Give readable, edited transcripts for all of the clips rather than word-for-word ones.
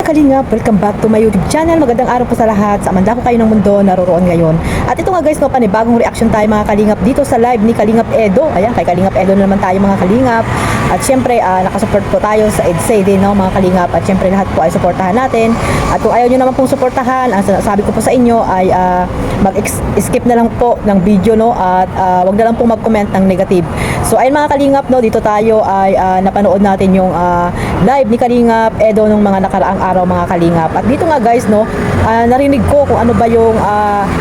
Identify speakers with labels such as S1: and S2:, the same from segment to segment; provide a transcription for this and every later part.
S1: Kalingap, welcome back to my YouTube channel. Magandang araw po sa lahat. Sa amanda ko kayo ng mundo, naroroon ngayon. At ito nga guys, no, panibagong reaction tayo mga Kalingap dito sa live ni Kalingap Edo. Ayan, kay Kalingap Edo na naman tayo mga Kalingap. At syempre, nakasupport po tayo sa EDSA din, no, mga Kalingap. At syempre, lahat po ay suportahan natin. At kung ayaw nyo naman pong suportahan, ang sabi ko po sa inyo ay mag-skip na lang po ng video, no, at wag na lang po mag-comment ng negative. So ayun mga Kalingap, no, dito tayo ay napanood natin yung live ni Kalingap Edo nung mga nakaraang araw mga Kalingap. At dito nga guys, no, narinig ko kung ano ba yung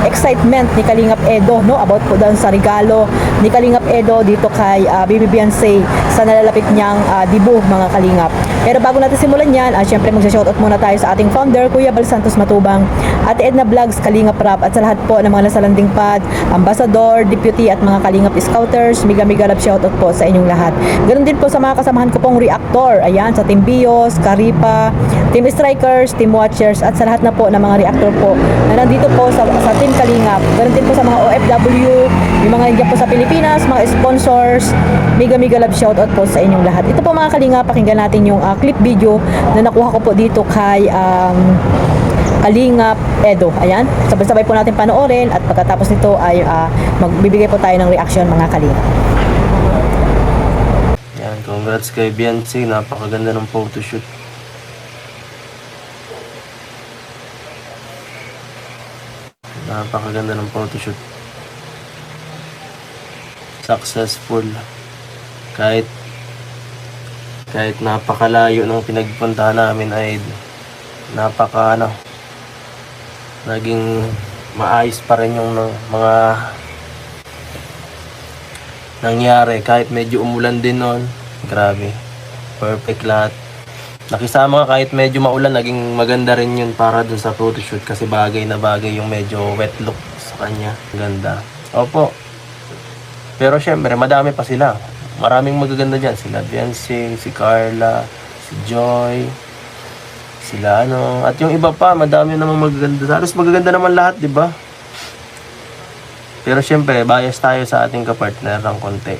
S1: excitement ni Kalingap Edo, no, about po doon sa regalo ni Kalingap Edo dito kay Baby Beyonce sa nalalapit niyang debut mga Kalingap. Pero bago natin simulan yan, syempre magsa-shoutout muna tayo sa ating founder, Kuya Bal Santos Matubang, Ate Edna Vlogs, Kalingap Rap, at sa lahat po ng mga nasa landing pad, ambassador, deputy at mga Kalingap Scouters. Mega love shoutout po sa inyong lahat. Ganoon din po sa mga kasamahan ko pong reactor, ayan, sa Team Bios, Karipa, Team Strikers, Team Watchers, at sa lahat na po ng mga reactor po na nandito po sa Team Kalingap. Ganoon din po sa mga OFW, yung mga nandiyan po sa Pilipinas, mga sponsors. Mega love shoutout po sa inyong lahat. Ito po mga Kalingap, pakinggan natin yung clip video na nakuha ko po dito kay Kalingap Edo. Ayan, sabay-sabay po natin panoorin at pagkatapos nito ay magbibigay po tayo ng reaction mga Kalingap.
S2: Yan, congrats kay Beyonce, napakaganda ng photoshoot. Napakaganda ng photoshoot. Successful. Kahit napakalayo ng pinagpuntahan namin ay naging maayos pa rin yung mga nangyari. Kahit medyo umulan din noon, grabe, perfect lahat. Nakisama ka kahit medyo maulan, naging maganda rin yun para dun sa photoshoot kasi bagay na bagay yung medyo wet look sa kanya. Ganda. Opo. Pero syempre, madami pa sila. Maraming magaganda dyan. Sila Beyonce, si Carla, si Joy, sila at yung iba pa, madami namang magaganda. Halos magaganda naman lahat, di ba? Pero syempre, bias tayo sa ating kapartner ng konti.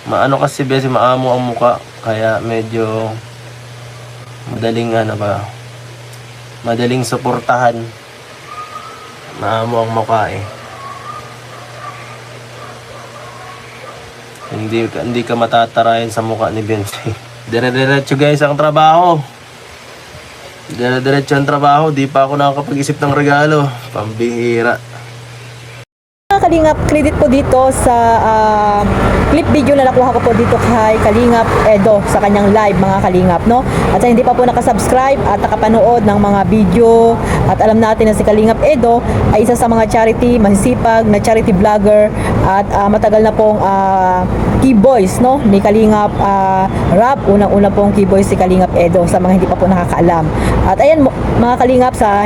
S2: Kasi Beyonce, maamo ang muka, kaya medyo madaling suportahan. Maamo ang muka eh. Hindi ka matatarayan sa mukha ni Beyonce. Dire-diretso guys ang trabaho. Dire-diretso ang trabaho. Di pa ako nakakapag-isip ng regalo. Pambihira.
S1: Kalingap, credit po dito sa clip video na nakuha ko po dito kay Kalingap Edo sa kanyang live mga Kalingap, no? At sa hindi pa po nakasubscribe at nakapanood ng mga video at alam natin na si Kalingap Edo ay isa sa mga charity, masisipag na charity vlogger at matagal na pong key boys, no, ni Kalingap Rap. Unang-una pong key boys si Kalingap Edo sa mga hindi pa po nakakaalam. At ayan mga Kalingap, sa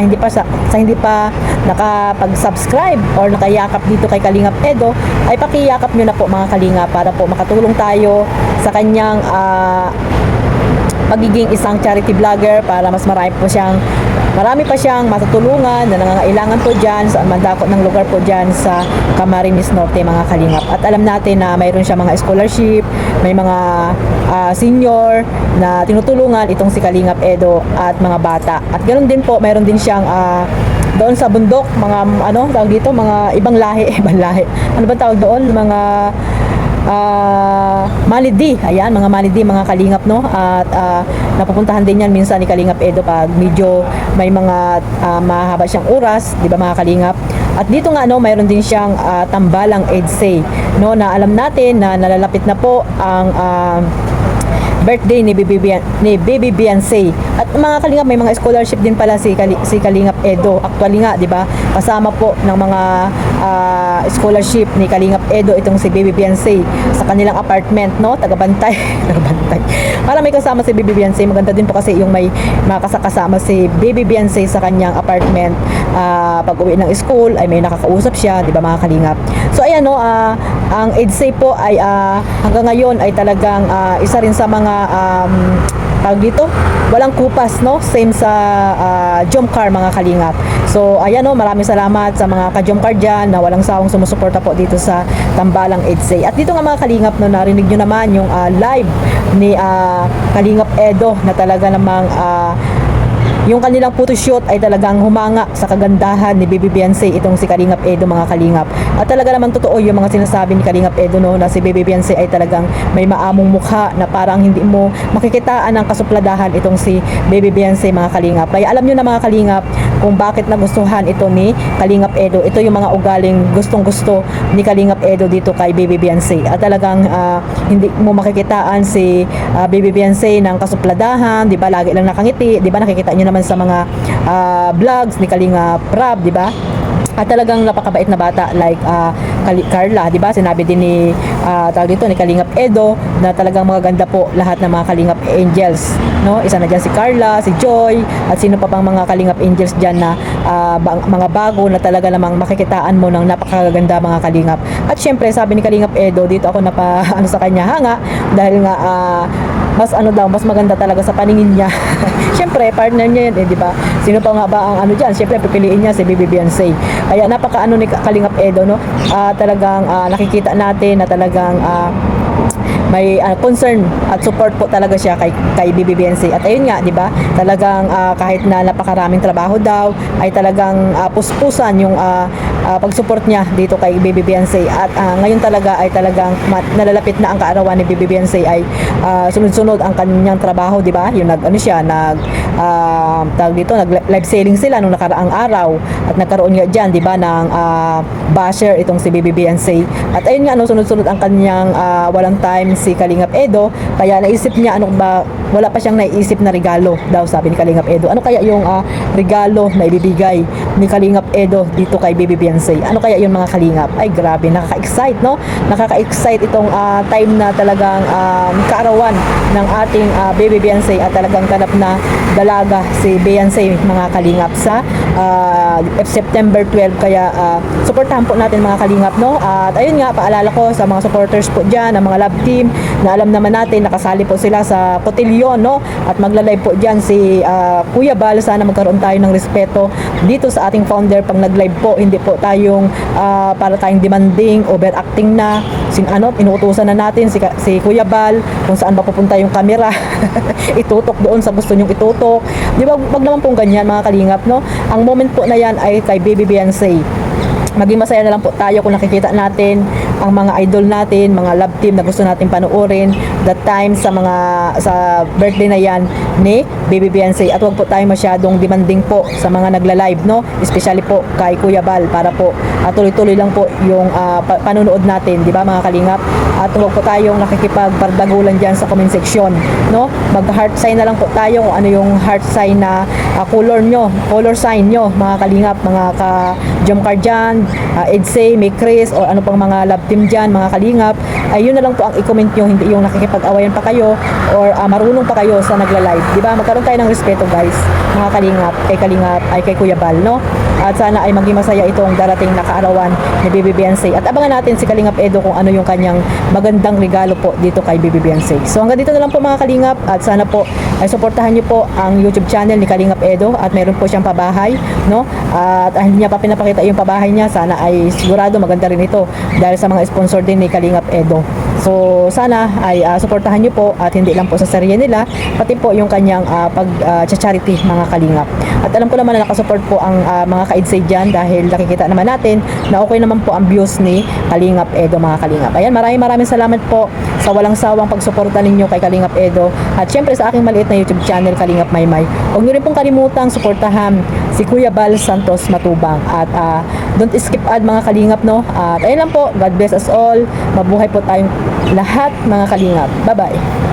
S1: hindi pa nakapag-subscribe or nakayakap dito kay Kalingap Edo, ay pakiyakap nyo na po mga Kalingap para po makatulong tayo sa kanyang pagiging isang charity vlogger para mas marami pa siyang matutulungan na nangangailangan po dyan sa mandakot ng lugar po dyan sa Camarines Norte mga Kalingap. At alam natin na mayroon siya mga scholarship, may mga senior na tinutulungan itong si Kalingap Edo at mga bata. At ganoon din po, mayroon din siyang doon sa bundok, mga tawag dito, mga ibang lahi. Ano ba tawag doon? Mga Malidi. Ayan, mga Malidi, mga Kalingap, no? At napupuntahan din yan minsan ni Kalingap Edo pag medyo may mga mahaba siyang oras, di ba mga Kalingap? At dito nga, no, mayroon din siyang tambalang EDSA, no, na alam natin na nalalapit na po ang birthday ni Baby Beyonce. At mga Kalingap, may mga scholarship din pala si Kalingap Edo. Actually nga, 'di ba? Kasama po ng mga scholarship ni Kalingap Edo itong si Baby Beyonce sa kanilang apartment, no? Tagabantay. Para may kasama si Baby Beyonce. Maganda din po kasi yung may makasama si Baby Beyonce sa kanyang apartment. Pag uwi ng school ay may nakakausap siya, 'di ba mga Kalingap? So ayan, no, ang EDSA po ay hanggang ngayon ay talagang isa rin sa mga tawag dito, walang kupas, no? Same sa Jomcar mga kalingap. So ayan, no, maraming salamat sa mga ka-Jomcar dyan na walang sawang sumusuporta po dito sa Tambalang EDSA. At dito nga mga kalingap, no, narinig nyo naman yung live ni Kalingap Edo na talaga namang yung kanilang photoshoot ay talagang humanga sa kagandahan ni Baby Beyonce, itong si Kalingap Edo mga kalingap. At talaga naman totoo yung mga sinasabi ni Kalingap Edo, no, na si Baby Beyonce ay talagang may maamong mukha na parang hindi mo makikitaan ng kasupladahan itong si Baby Beyonce mga kalingap. Kaya alam nyo na mga kalingap kung bakit nagustuhan ito ni Kalingap Edo. Ito yung mga ugaling gustong gusto ni Kalingap Edo dito kay Baby Beyonce. At talagang hindi mo makikitaan si Baby Beyonce ng kasupladahan, di ba? Lagi lang nakangiti, di ba? Nakikita nyo naman sa mga vlogs ni Kalingap Rab, di ba? At talagang napakabait na bata like Carla, di ba? Sinabi din ni tawag dito ni Kalingap Edo na talagang magaganda po lahat ng mga Kalingap Angels, no? Isa na diyan si Carla, si Joy, at sino pa pang mga Kalingap Angels diyan na mga bago na talaga namang makikitaan mo ng napakaganda mga Kalingap. At syempre, sabi ni Kalingap Edo, dito ako ano sa kanya hanga dahil nga mas mas maganda talaga sa paningin niya. Syempre, partner niya yan, di ba? Sino pa nga ba ang diyan? Syempre, pipiliin niya si Baby Beyonce. Kaya napaka ni Kalingap Edo, no? Talagang nakikita natin na talagang may concern at support po talaga siya kay Baby Beyonce. At ayun nga, di ba? Talagang kahit na napakaraming trabaho daw, ay talagang puspusan yung pag-support niya dito kay Baby Beyonce. At ngayon talaga ay talagang nalalapit na ang kaarawan ni Baby Beyonce ay sunod-sunod ang kanyang trabaho, di ba? Yung tawag dito, nag-live selling sila nung nakaraang araw at nagkaroon nga diyan, di ba, ng basher itong si Baby Beyonce. At ayun nga, sunod-sunod ang kanyang walang time si Kalingap Edo, kaya naisip niya wala pa siyang naisip na regalo daw, sabi ni Kalingap Edo. Ano kaya yung regalo na ibibigay ni Kalingap Edo dito kay Baby Beyonce? Ano kaya yung mga kalingap? Ay grabe, nakaka-excite, no? Nakaka-excite itong time na talagang kaarawan ng ating Baby Beyonce at talagang ganap na dalaga si Beyonce mga kalingap sa September 12. Kaya supportahan po natin mga kalingap, no? At ayun nga, paalala ko sa mga supporters po dyan, ng mga love team na alam naman natin nakasali po sila sa Cotillion, no? At magla-live po dyan si Kuya Bal. Sana magkaroon tayo ng respeto dito sa ating founder pag nag-live po. Hindi po tayong para tayong demanding, overacting na. Inuutusan na natin si Kuya Bal kung saan ba pupunta yung camera. Itutok doon sa gusto nyong itutok. Di ba? Wag naman pong ganyan mga kalingap, no? Ang moment po na yan ay kay Baby Beyonce. Maging masaya na lang po tayo kung nakikita natin ang mga idol natin, mga love team na gusto natin panoorin that time sa birthday na yan ni Baby Beyonce. At wag po tayo masyadong demanding po sa mga nagla-live, no? Especially po kay Kuya Bal para po tuloy-tuloy lang po yung panunood natin, di ba mga kalingap? At wag po tayong nakikipagbardagulan dyan sa comment section, no? Mag-heart sign na lang po tayo kung ano yung heart sign na color sign nyo mga kalingap, mga ka-Jomcar dyan, EDSA, may Chris, o ano pang mga love team dyan, mga kalingap, ay yun na lang po ang i-comment nyo, hindi yung nakikipag-awayan pa kayo or marunong pa kayo sa nagla-live, di ba? Magkaroon tayo ng respeto guys, mga kalingap, kay Kuya Bal, no? At sana ay maging masaya itong darating na kaarawan ni Baby Beyonce. At abangan natin si Kalingap Edo kung ano yung kanyang magandang regalo po dito kay Baby Beyonce. So hanggang dito na lang po mga kalingap, at sana po ay suportahan niyo po ang YouTube channel ni Kalingap Edo, at meron po siyang pabahay, no? At hindi niya pa pinapakita yung pabahay niya. Sana ay sigurado maganda rin ito dahil sa mga sponsor din ni Kalingap Edo. So sana ay suportahan niyo po, at hindi lang po sa serye nila, pati po yung kanyang pag-charity mga kalingap. At alam ko naman na nakasupport po ang mga ka-EDSA dyan dahil nakikita naman natin na okay naman po ang views ni Kalingap Edo mga kalingap. Ayan, maraming salamat po sa walang sawang pagsuporta ninyo kay Kalingap Edo, at syempre sa aking maliit na YouTube channel Kalingap Maymay. Huwag nyo rin pong kalimutang suportahan si Kuya Bal Santos Matubang, at don't skip ad mga kalingap, no? At ayun lang po, God bless us all, mabuhay po tayong lahat mga kalingap. Bye bye.